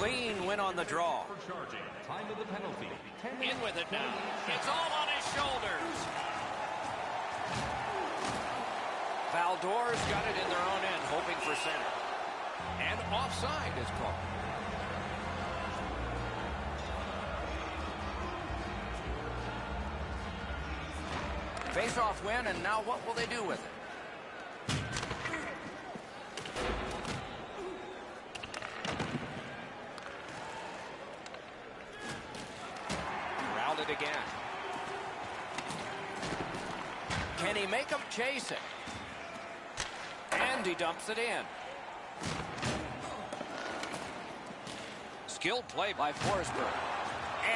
Clean win on the draw. Time of the penalty. In with it now. It's all on his shoulders. Valdor's got it in their own end, hoping for center. And offside is called. Face-off win, and now what will they do with it? Routed again. Can he make him chase it? And he dumps it in. Skilled play by Forsberg.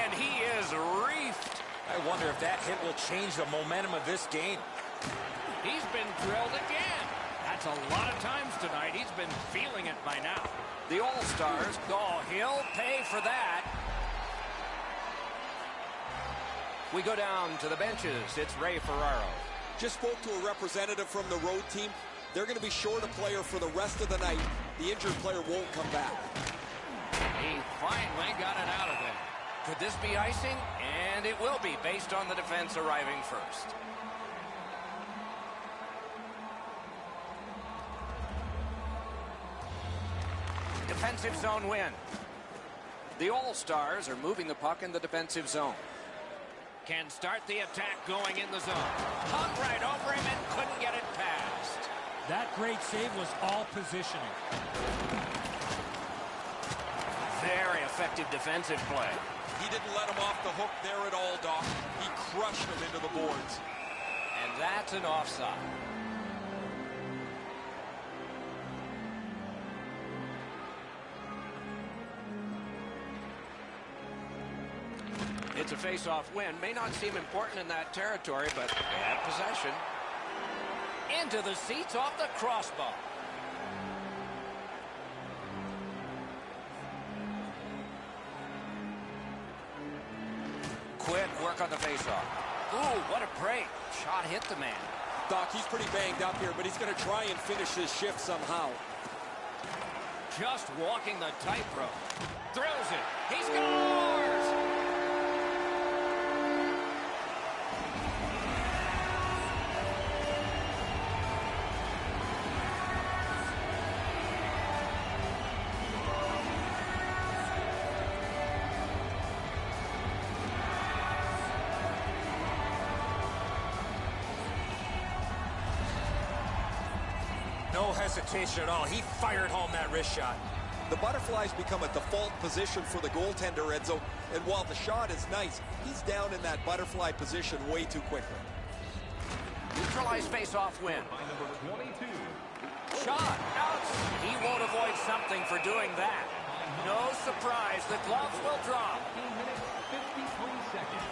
And he is reefed. I wonder if that hit will change the momentum of this game. He's been drilled again. That's a lot of times tonight. He's been feeling it by now. The All-Stars, oh, he'll pay for that. We go down to the benches. It's Ray Ferraro. Just spoke to a representative from the road team. They're going to be short a player for the rest of the night. The injured player won't come back. He finally got it out of there. Could this be icing? And it will be, based on the defense arriving first. Defensive zone win. The All-Stars are moving the puck in the defensive zone. Can start the attack going in the zone. Hung right over him and couldn't get it past. That great save was all positioning. Very effective defensive play. He didn't let him off the hook there at all, Doc. He crushed him into the boards. And that's an offside. It's a face-off win. May not seem important in that territory, but they have possession. Into the seats off the crossbar. Quick work on the face-off. Ooh, what a break. Shot hit the man. Doc, he's pretty banged up here, but he's going to try and finish his shift somehow. Just walking the tightrope. Throws it. He scores! No hesitation at all. He fired home that wrist shot. The butterflies become a default position for the goaltender, Edzo. And while the shot is nice, he's down in that butterfly position way too quickly. Neutralized face-off win. Shot out. He won't avoid something for doing that. No surprise, the gloves will drop. 53 seconds.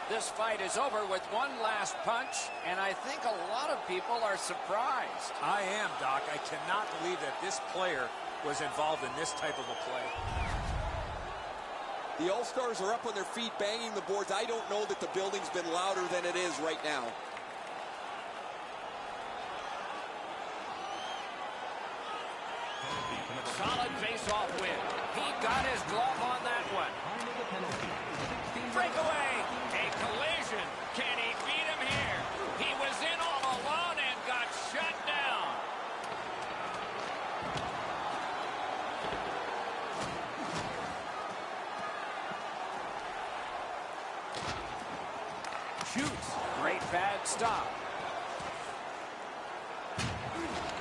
This fight is over with one last punch, and I think a lot of people are surprised. I am, Doc. I cannot believe that this player was involved in this type of a play. The All-Stars are up on their feet, banging the boards. I don't know that the building's been louder than it is right now. Solid face-off win. He got his glove on that one. Breakaway. A collision. Can he beat him here? He was in all alone and got shut down. Shoots. Great bad stop.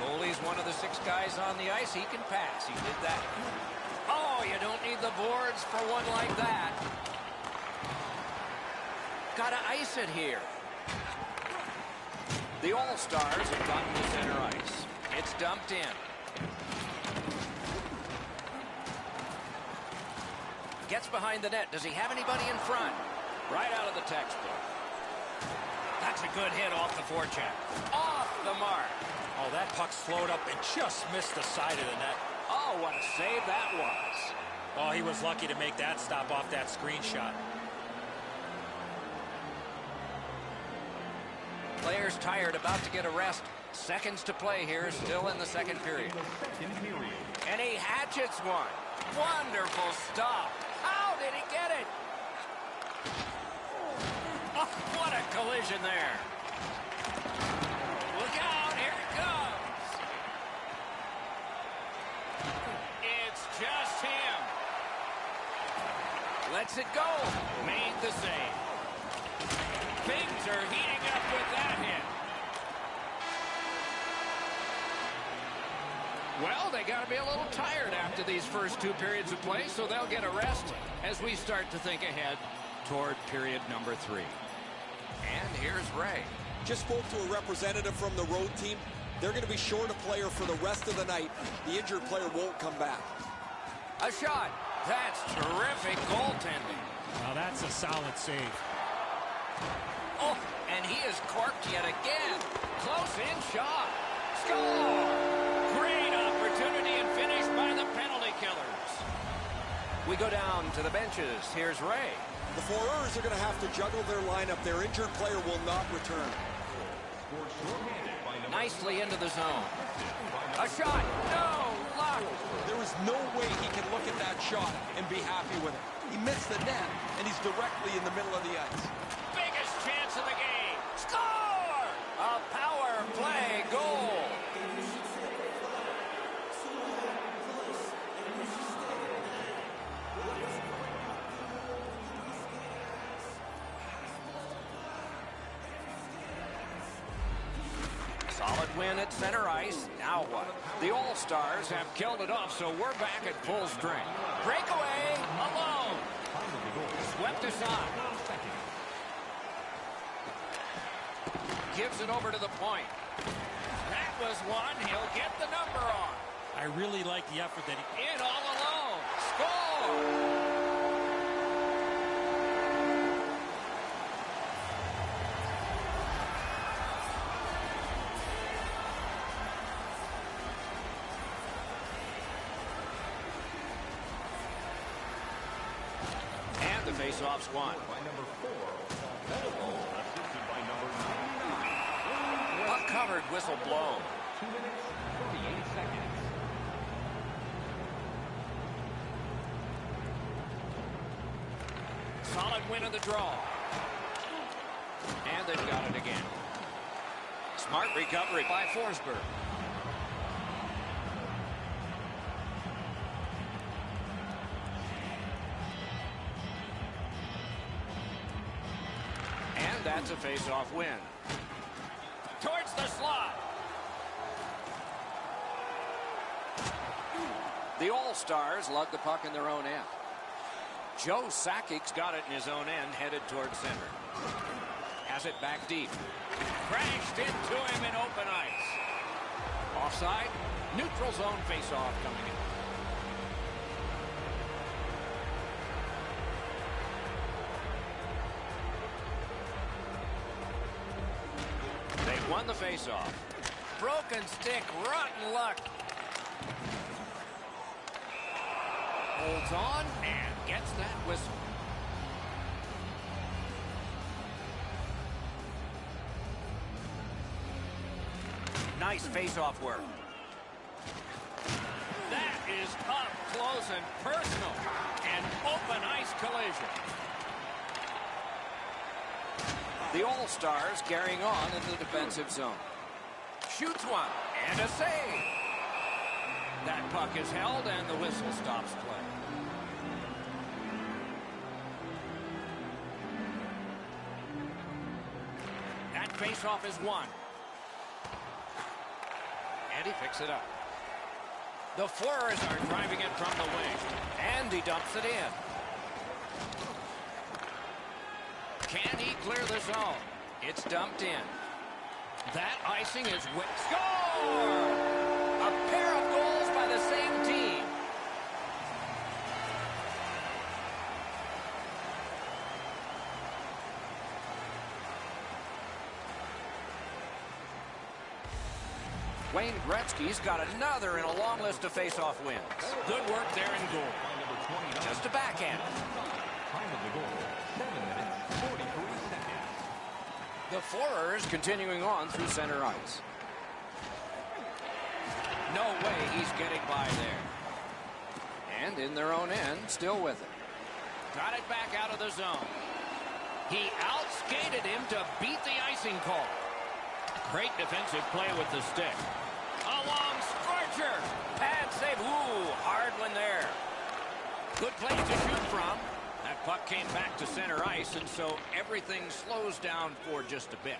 Goalie's one of the 6 guys on the ice. He can pass. He did that. Oh, you don't need the boards for one like that. Gotta ice it here. The All-Stars have gotten to center ice. It's dumped in. Gets behind the net. Does he have anybody in front? Right out of the textbook. That's a good hit off the forecheck. Off the mark. Oh, that puck's flowed up and just missed the side of the net. Oh, what a save that was. Oh, he was lucky to make that stop off that screenshot. Players tired, about to get a rest. Seconds to play here, still in the second period. And he hatchets one. Wonderful stop. How did he get it? Oh, what a collision there. Look out, here it comes. It's just him. Lets it go. Made the save. Things are heating up with that hit. Well, they got to be a little tired after these first two periods of play, so they'll get a rest as we start to think ahead toward period number 3. And here's Ray. Just spoke to a representative from the road team. They're going to be short a player for the rest of the night. The injured player won't come back. A shot. That's terrific goaltending. Well, that's a solid save. Oh, and he is corked yet again. Close-in shot. Score! Great opportunity and finish by the penalty killers. We go down to the benches. Here's Ray. The Foreurs are going to have to juggle their lineup. Their injured player will not return. Nicely into the zone. A shot. No luck. There is no way he can look at that shot and be happy with it. He missed the net, and he's directly in the middle of the ice. Biggest chance of the game. Score! A power play goal. Solid win at center ice. Now what? The All-Stars have killed it off, so we're back at full strength. Breakaway, alone. Swept aside. Gives it over to the point. That was one. He'll get the number on. I really like the effort that he... In all alone. Score! And the face-off's won. Puck covered, whistle blown. 2 minutes, 38 seconds. Solid win of the draw. And they've got it again. Smart recovery by Forsberg. And that's a face-off win. Towards the slot. The All-Stars lug the puck in their own end. Joe Sakic's got it in his own end, headed towards center. Has it back deep. Crashed into him in open ice. Offside. Neutral zone face-off coming in. They've won the face-off. Broken stick, rotten luck. Holds on and gets that whistle. Nice face-off work. That is up close and personal. An open ice collision. The All-Stars carrying on in the defensive zone. Shoots one and a save. That puck is held and the whistle stops play. That face-off is won. And he picks it up. The Foreurs are driving it from the wing. And he dumps it in. Can he clear the zone? It's dumped in. That icing is score! A pair of goals by the same team. Wayne Gretzky's got another in a long list of face-off wins. Good work there in goal. Just a backhand. Time of the goal, 7 minutes, 43 seconds. The Forers continuing on through center ice. No way he's getting by there. And in their own end, still with it. Got it back out of the zone. He outskated him to beat the icing call. Great defensive play with the stick. A long scorcher. Pad save. Ooh, hard one there. Good place to shoot from. That puck came back to center ice, and so everything slows down for just a bit.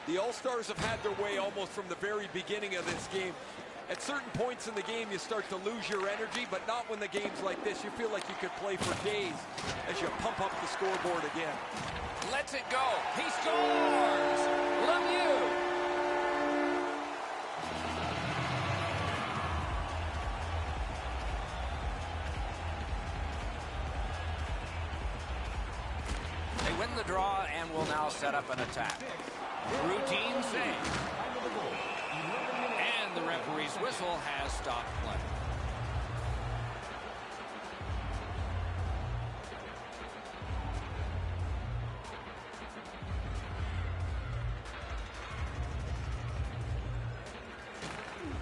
The All-Stars have had their way almost from the very beginning of this game. At certain points in the game, you start to lose your energy, but not when the game's like this. You feel like you could play for days as you pump up the scoreboard again. Lets it go. He scores! Lemieux! They win the draw and will now set up an attack. Routine save. And the referee's whistle has stopped play.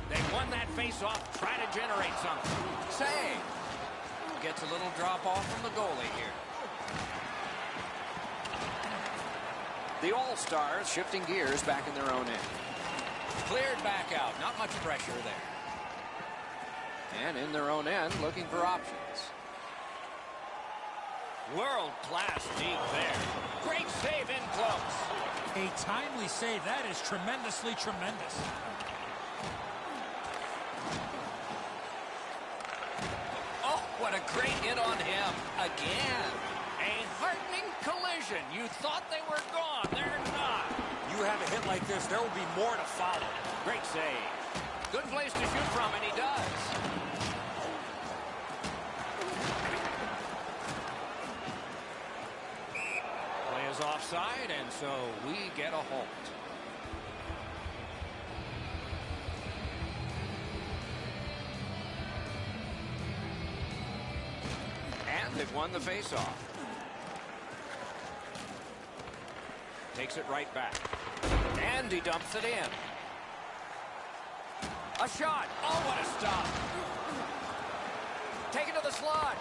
They won that face-off. Try to generate something. Save. Gets a little drop off from the goalie here. The All-Stars shifting gears back in their own end. Cleared back out. Not much pressure there. And in their own end, looking for options. World-class deep there. Great save in close. A timely save. That is tremendously tremendous. Oh, what a great hit on him. Again. A heartening collision. You thought they were gone. They're not. You have a hit like this, there will be more to follow. Great save. Good place to shoot from, and he does. Play is offside, and so we get a halt. And they've won the faceoff. Takes it right back. And he dumps it in. A shot. Oh, what a stop. Take it to the slot.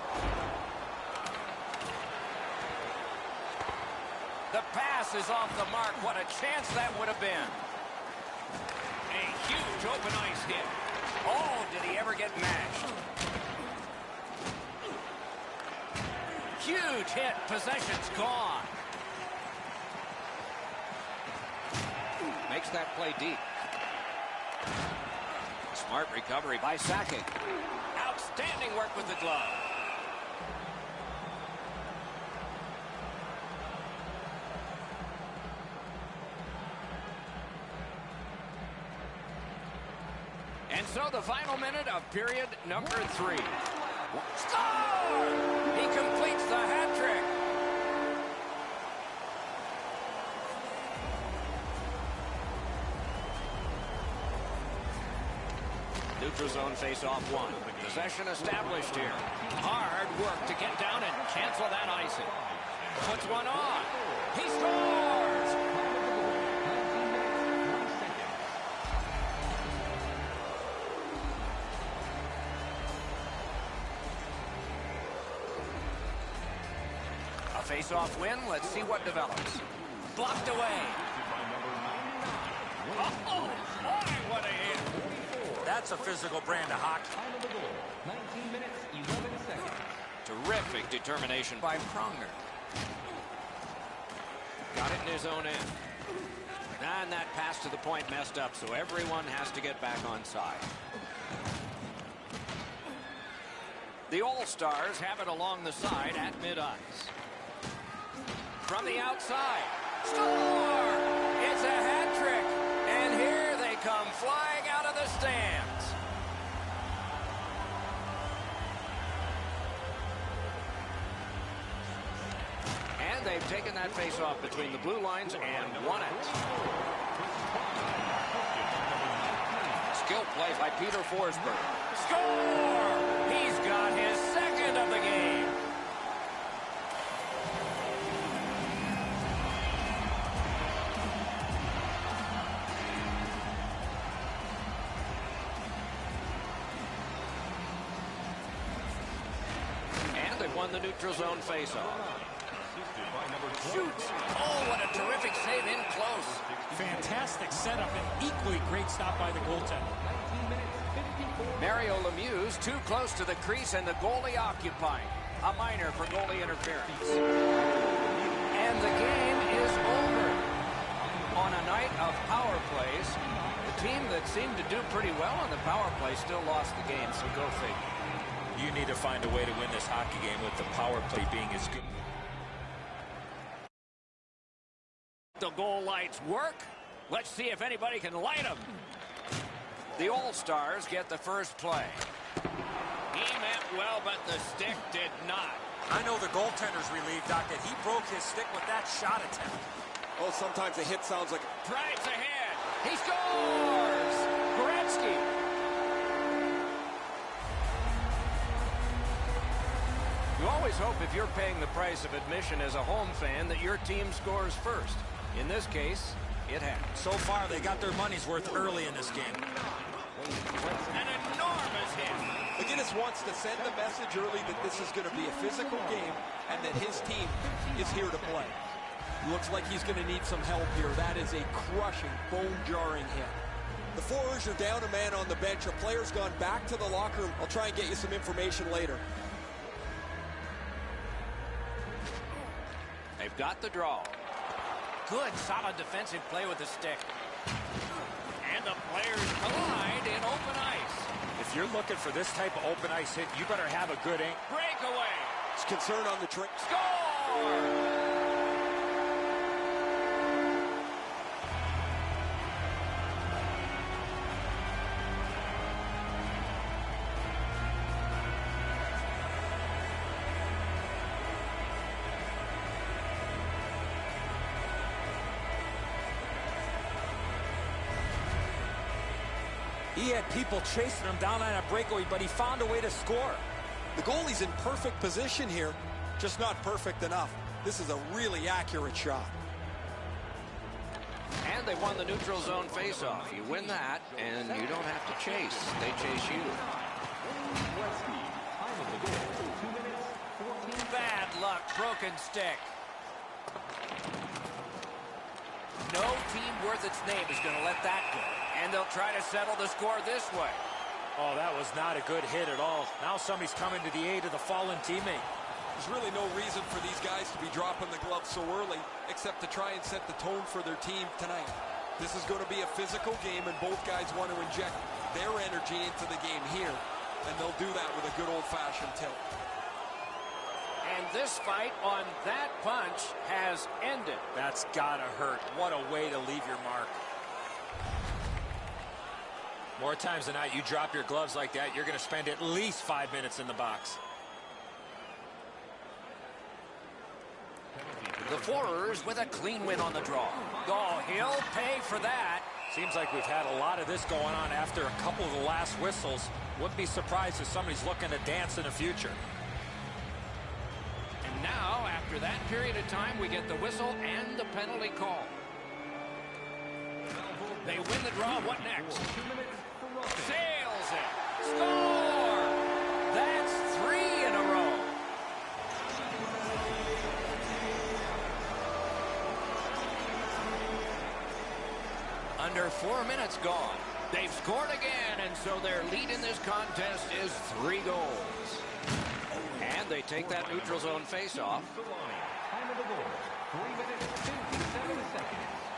The pass is off the mark. What a chance that would have been. A huge open ice hit. Oh, did he ever get mashed? Huge hit. Possession's gone. Makes that play deep. Smart recovery by Sakic. Outstanding work with the glove. And so the final minute of period number 3. Score! He completes the hat trick. Neutral zone face-off 1. Possession established here. Hard work to get down and cancel that icing. Puts one on. He scores! A face-off win. Let's see what develops. Blocked away. Oh, boy, what a hit. That's a physical brand of hockey. Time of the goal, 19 minutes, 11 seconds. Terrific determination by Pronger. Got it in his own end. And that pass to the point messed up, so everyone has to get back on side. The All-Stars have it along the side at mid-ice. From the outside. Score! It's a hat trick. And here they come flying out of the stands. And they've taken that face-off between the blue lines and won it. Skill play by Peter Forsberg. Score! He's got his second of the game. won the neutral zone faceoff. Shoots. Oh, what a terrific save in close. Fantastic setup and equally great stop by the goaltender. Mario Lemieux's too close to the crease and the goalie occupying. A minor for goalie interference. And the game is over. On a night of power plays, the team that seemed to do pretty well on the power play still lost the game, so go figure. You need to find a way to win this hockey game with the power play being as good. The goal lights work. Let's see if anybody can light them. The All-Stars get the first play. He meant well, but the stick did not. I know the goaltender's relieved, Doc, that he broke his stick with that shot attempt. Oh, sometimes a hit sounds like... Pride's ahead. He scores! Gretzky. You always hope if you're paying the price of admission as a home fan that your team scores first. In this case, it happened. So far, they got their money's worth early in this game. An enormous hit. McGinnis wants to send the message early that this is going to be a physical game and that his team is here to play. Looks like he's going to need some help here. That is a crushing, bone-jarring hit. The Foreurs are down a man on the bench. A player's gone back to the locker room. I'll try and get you some information later. They've got the draw. Good, solid defensive play with the stick. And the players collide in open ice. If you're looking for this type of open ice hit, you better have a good aim. Breakaway. It's concern on the trick. Score! He had people chasing him down on a breakaway, but he found a way to score. The goalie's in perfect position here, just not perfect enough. This is a really accurate shot. And they won the neutral zone faceoff. You win that, and you don't have to chase. They chase you. Bad luck, broken stick. No team worth its name is going to let that go. And they'll try to settle the score this way. Oh, that was not a good hit at all. Now somebody's coming to the aid of the fallen teammate. There's really no reason for these guys to be dropping the gloves so early, except to try and set the tone for their team tonight. This is going to be a physical game, and both guys want to inject their energy into the game here, and they'll do that with a good old-fashioned tilt. And this fight on that punch has ended. That's gotta hurt. What a way to leave your mark. More times than not, you drop your gloves like that, you're going to spend at least 5 minutes in the box. The Foreurs with a clean win on the draw. Oh, he'll pay for that. Seems like we've had a lot of this going on after a couple of the last whistles. Wouldn't be surprised if somebody's looking to dance in the future. And now, after that period of time, we get the whistle and the penalty call. They win the draw. What next? Sails it. Score! That's 3 in a row. Under 4 minutes gone. They've scored again, and so their lead in this contest is 3 goals. And they take that neutral zone face-off.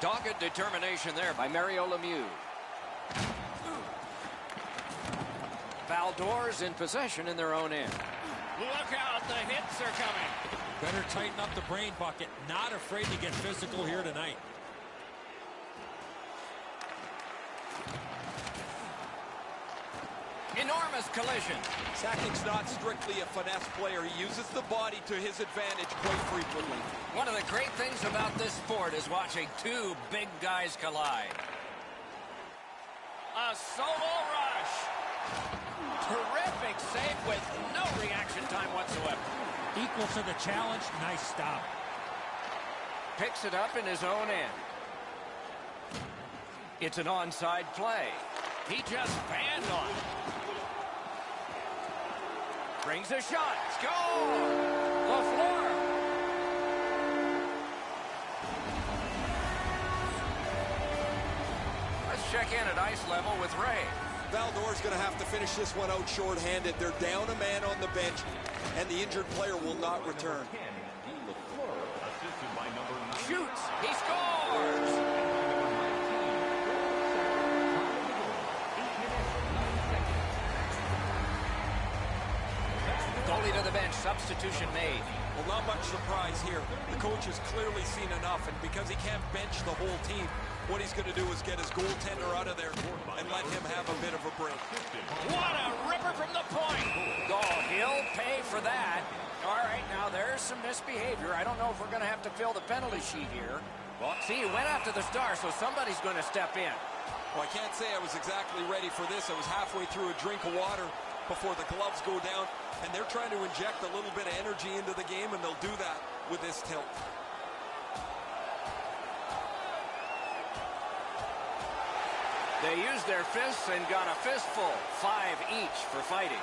Dogged determination there by Mario Lemieux. Valdor's in possession in their own end. Look out, the hits are coming. Better tighten up the brain bucket. Not afraid to get physical here tonight. Enormous collision. Sakic's not strictly a finesse player. He uses the body to his advantage quite frequently. One of the great things about this sport is watching two big guys collide. A solo rush. Terrific save with no reaction time whatsoever. Equal to the challenge. Nice stop. Picks it up in his own end. It's an onside play. He just fanned on it. Brings a shot. Score! LaFleur. Let's check in at ice level with Ray. Valdor's going to have to finish this one out short-handed. They're down a man on the bench, and the injured player will not return. Shoots. He scores. Goalie to the bench. Substitution made. Well, not much surprise here. The coach has clearly seen enough, and because he can't bench the whole team, what he's going to do is get his goaltender out of there and let him have a bit of a break. What a ripper from the point. Oh, he'll pay for that. All right, now there's some misbehavior. I don't know if we're going to have to fill the penalty sheet here. Well, see, he went after the star, so somebody's going to step in. Well, I can't say I was exactly ready for this. I was halfway through a drink of water before the gloves go down, and they're trying to inject a little bit of energy into the game, and they'll do that with this tilt. They used their fists and got a fistful. 5 each for fighting.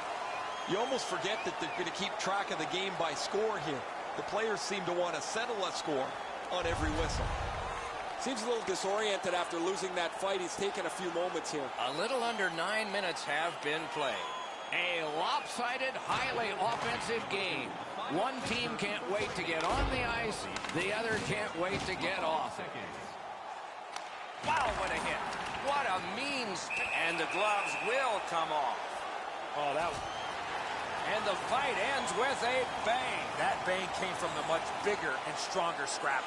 You almost forget that they're going to keep track of the game by score here. The players seem to want to settle a score on every whistle. Seems a little disoriented after losing that fight. He's taken a few moments here. A little under 9 minutes have been played. A lopsided, highly offensive game. One team can't wait to get on the ice. The other can't wait to get off it. Wow, what a hit. What a mean and the gloves will come off. Oh, that was... And the fight ends with a bang. That bang came from the much bigger and stronger scrap.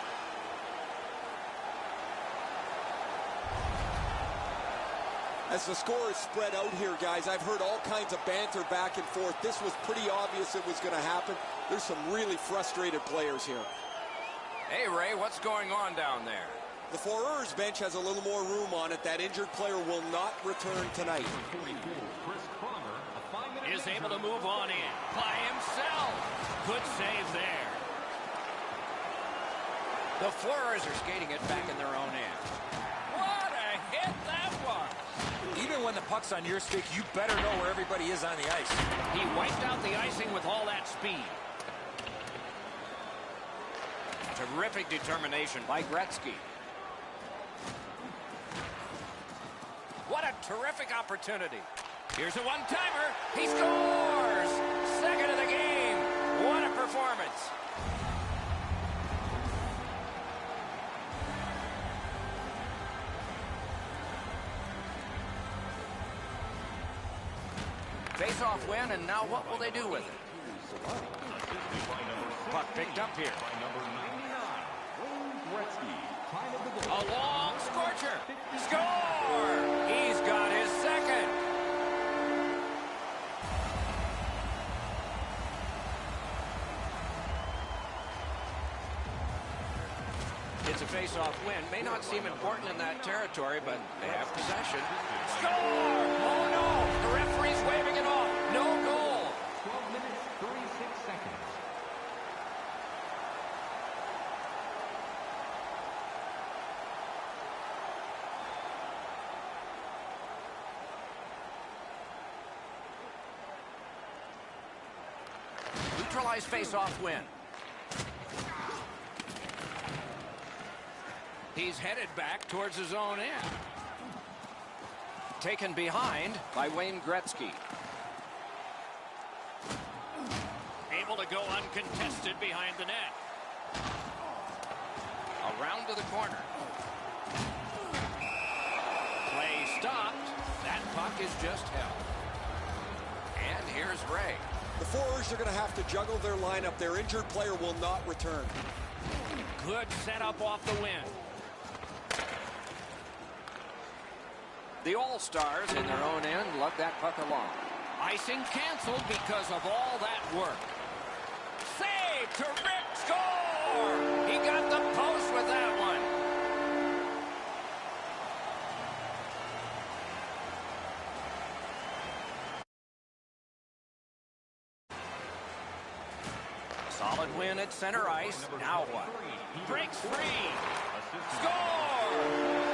As the score is spread out here, guys, I've heard all kinds of banter back and forth. This was pretty obvious it was going to happen. There's some really frustrated players here. Hey, Ray, what's going on down there? The Foreurs bench has a little more room on it. That injured player will not return tonight. Is able to move on in by himself. Good save there. The Foreurs are skating it back in their own end. What a hit that was. Even when the puck's on your stick, you better know where everybody is on the ice. He wiped out the icing with all that speed. Terrific determination by Gretzky. What a terrific opportunity. Here's a one-timer. He scores! Second of the game. What a performance. Face-off win, and now what will they do with it? Puck picked up here. A long scorcher. Score! He's got his second. It's a face-off win. May not seem important in that territory, but they have possession. Score! Oh, no! The referee's waving it off. No goal. 12 minutes, 36 seconds. Neutralized face-off win. He's headed back towards his own end. Taken behind by Wayne Gretzky. Able to go uncontested behind the net. Around to the corner. Play stopped. That puck is just held. And here's Ray. The Foreurs are going to have to juggle their lineup. Their injured player will not return. Good setup off the win. The All-Stars in their own end lug that puck along. Icing canceled because of all that work. Save to Rick, score! He got the post with that one. Solid win at center ice. Now what? Breaks free. Score!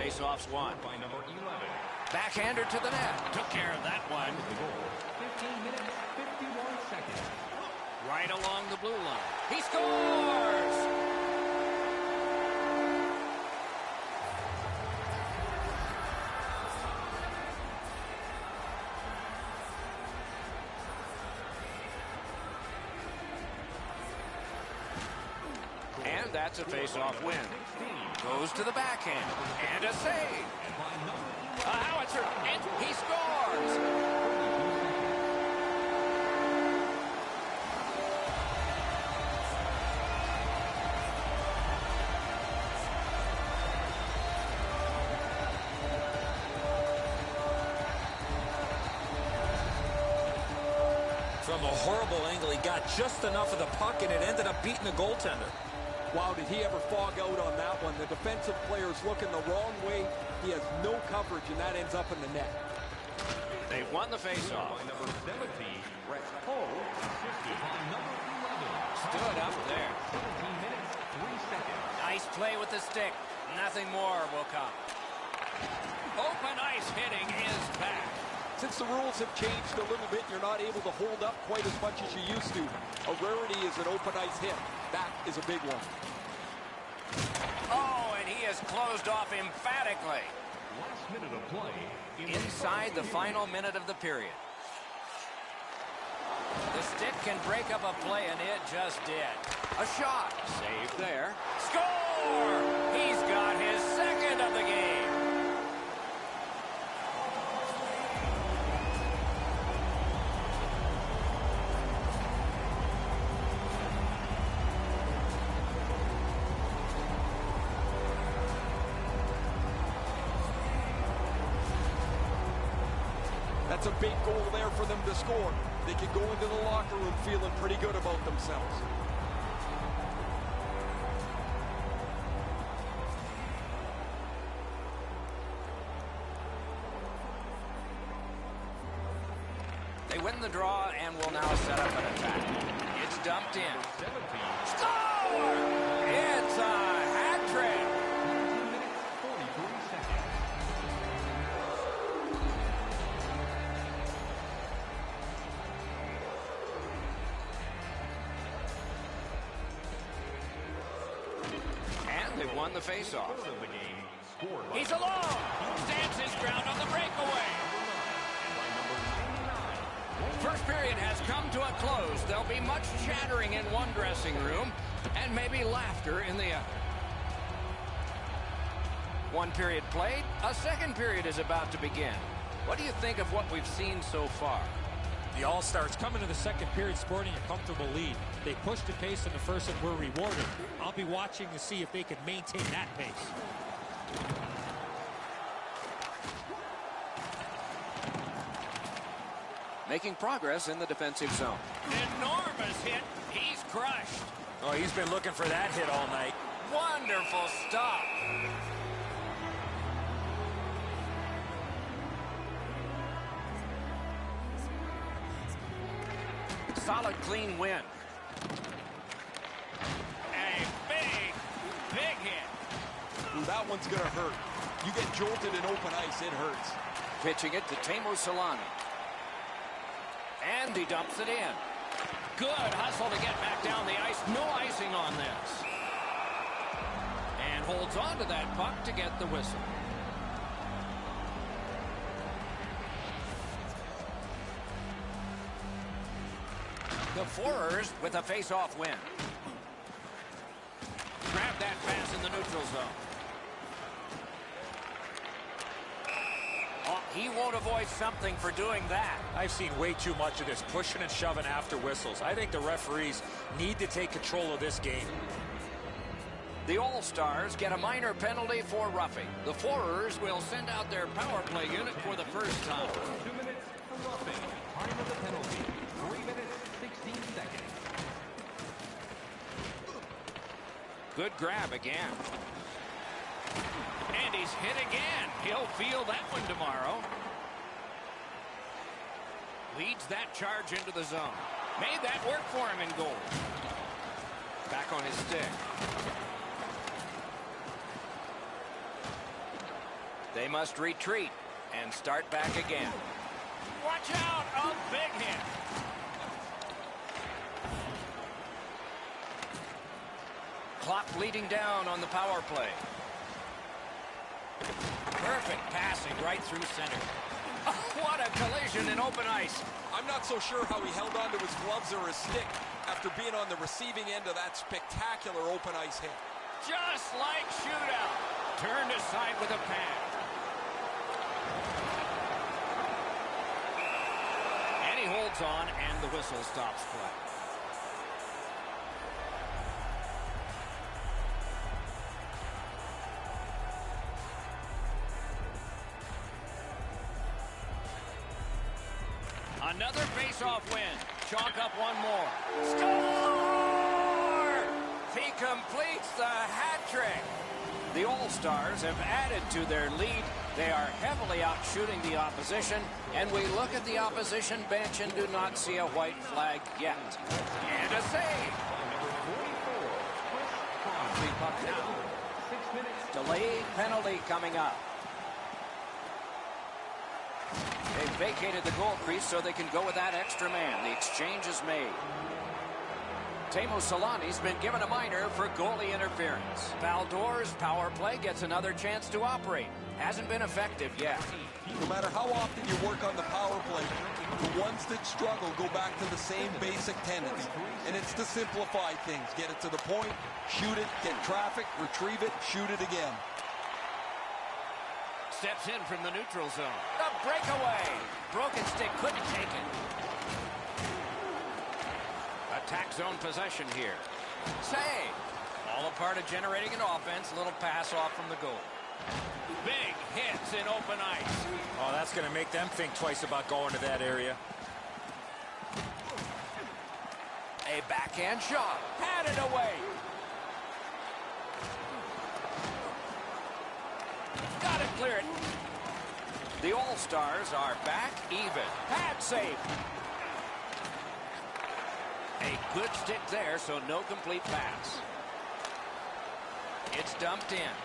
Face-off's won. By number 11. Backhander to the net. Took care of that one. The goal. 15 minutes, 51 seconds. Right along the blue line. He scores! And that's a face-off win. Goes to the backhand. And a save. A howitzer. And he scores! From a horrible angle, he got just enough of the puck, and it ended up beating the goaltender. Wow, did he ever fog out on that one? The defensive player's looking the wrong way. He has no coverage, and that ends up in the net. They won the face-off. By number 17, Brett Hull, assisted by number 11. Stood up there. 17 minutes, 3 seconds. Nice play with the stick. Nothing more will come. Open ice hitting is back. Since the rules have changed a little bit, you're not able to hold up quite as much as you used to. A rarity is an open ice hit. That is a big one. Oh, and he is closed off emphatically. Last minute of play. Inside the final minute of the period. The stick can break up a play, and it just did. A shot. Save there. Score! He's got his second of the game. That's a big goal there for them to score. They can go into the locker room feeling pretty good about themselves. They win the draw and will now set up an attack. It's dumped in. 17. Score! It's a hat trick. 19 minutes, 43 seconds. And they've won the face-off. Third of the game, scored by He's alone. Stands his ground on the breakaway. by number 99. First period has come to a close. There'll be much chattering in one dressing room and maybe laughter in the other. One period played, a second period is about to begin. What do you think of what we've seen so far? The All-Stars come into the second period sporting a comfortable lead. They pushed the pace in the first and were rewarded. I'll be watching to see if they can maintain that pace. Making progress in the defensive zone. Enormous hit. He's crushed. Oh, he's been looking for that hit all night. Wonderful stop. Solid, clean win. A big hit. Ooh, that one's going to hurt. You get jolted in open ice, it hurts. Pitching it to Teemu Solani. And he dumps it in. Good hustle to get back down the ice. No icing on this. And holds on to that puck to get the whistle. The Forers with a face-off win. Grab that pass in the neutral zone. Oh, he won't avoid something for doing that. I've seen way too much of this pushing and shoving after whistles. I think the referees need to take control of this game. The All-Stars get a minor penalty for roughing. The Forers will send out their power play unit for the first time. 2 minutes for roughing. Time of the penalty. 3 minutes, 16 seconds. Good grab again. And he's hit again. He'll feel that one tomorrow. Leads that charge into the zone. Made that work for him in goal. Back on his stick. They must retreat and start back again. Watch out! A big hit. Clock leading down on the power play. Perfect passing right through center. Oh, what a collision in open ice. I'm not so sure how he held onto his gloves or his stick after being on the receiving end of that spectacular open ice hit. Just like shootout. Turned aside with a pad. And he holds on, and the whistle stops play. Another face-off win. Chalk up one more. Score! He completes the hat trick. The All-Stars have added to their lead. They are heavily out-shooting the opposition, and we look at the opposition bench and do not see a white flag yet. And a save. Delayed penalty coming up. They've vacated the goal crease so they can go with that extra man. The exchange is made. Teemu Solani's been given a minor for goalie interference. Valdor's power play gets another chance to operate. Hasn't been effective yet. No matter how often you work on the power play, the ones that struggle go back to the same basic tenets. And it's to simplify things. Get it to the point, shoot it, get traffic, retrieve it, shoot it again. Steps in from the neutral zone. A breakaway. Broken stick couldn't take it. Attack zone possession here. Save. All a part of generating an offense. Little pass off from the goal. Big hits in open ice. Oh, that's going to make them think twice about going to that area. A backhand shot. Had it away. Got it cleared. The All-Stars are back even. Pad save. A good stick there, so no complete pass. It's dumped in.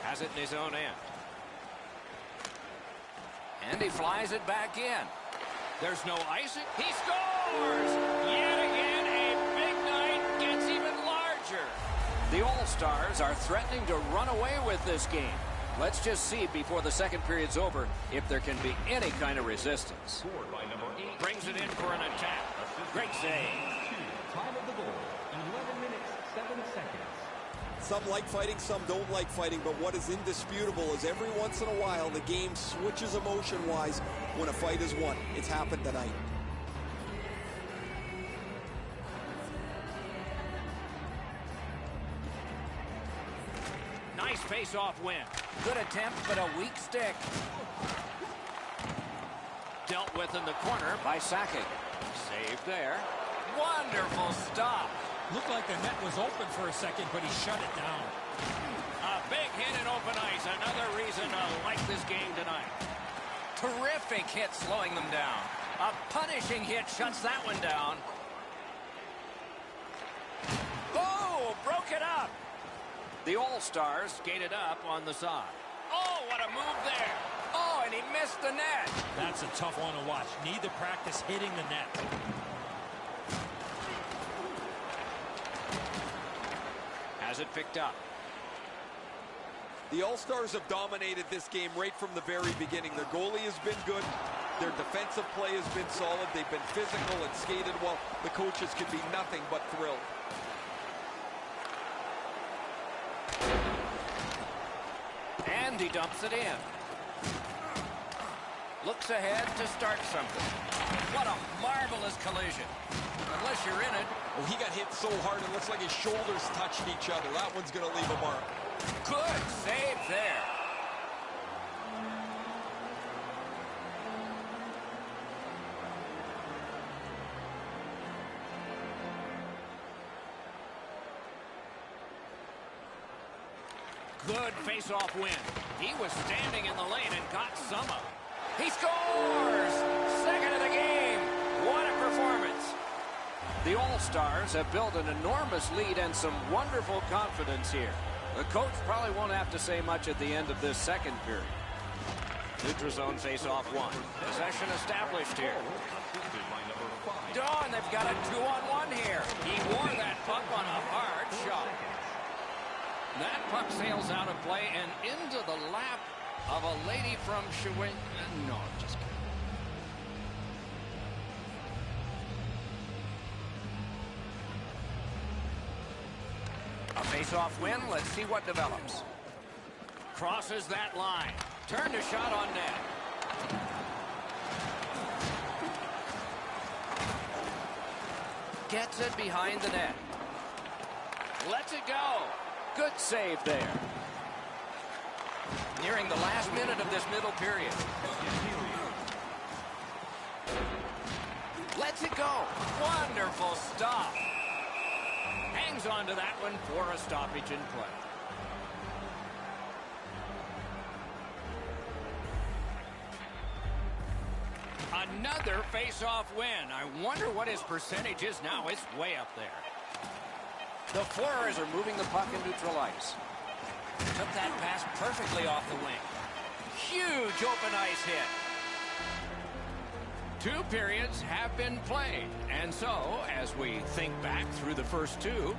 Has it in his own end. And he flies it back in. There's no icing. He scores! Yet again, a big night gets even larger. The All-Stars are threatening to run away with this game. Let's just see before the second period's over if there can be any kind of resistance. Brings it in for an attack. Great save. Time of the goal, 11 minutes, 7 seconds. Some like fighting, some don't like fighting, but what is indisputable is every once in a while the game switches emotion-wise when a fight is won. It's happened tonight. Nice face-off win. Good attempt, but a weak stick. Dealt with in the corner by Sakic. Saved there. Wonderful stop. Looked like the net was open for a second, but he shut it down. A big hit in open ice. Another reason to like this game tonight. Terrific hit slowing them down. A punishing hit shuts that one down. Oh, broke it up. The All-Stars skated up on the side. Oh, what a move there. Oh, and he missed the net. That's a tough one to watch. Need to practice hitting the net. Has it picked up. The All-Stars have dominated this game right from the very beginning. Their goalie has been good. Their defensive play has been solid. They've been physical and skated well. The coaches can be nothing but thrilled. And he dumps it in. Looks ahead to start something. What a marvelous collision. Unless you're in it. Oh, he got hit so hard it looks like his shoulders touched each other. That one's going to leave a mark. Good save there. Good face-off win. He was standing in the lane and got some of it. He scores! Second of the game. What a performance. The All-Stars have built an enormous lead and some wonderful confidence here. The coach probably won't have to say much at the end of this second period. Neutral zone face-off one. Possession established here. Oh, and they've got a 2-on-1 here. He wore that puck on a hard shot. That puck sails out of play and into the lap of a lady from Shawinigan. No, just kidding. A face-off win. Let's see what develops. Crosses that line. Turned a shot on net. Gets it behind the net. Lets it go. Good save there. Nearing the last minute of this middle period. Lets it go. Wonderful stop. Hangs on to that one for a stoppage in play. Another face-off win. I wonder what his percentage is now. It's way up there. The Forers are moving the puck in neutral ice. Took that pass perfectly off the wing. Huge open ice hit. 2 periods have been played. And so, as we think back through the first 2,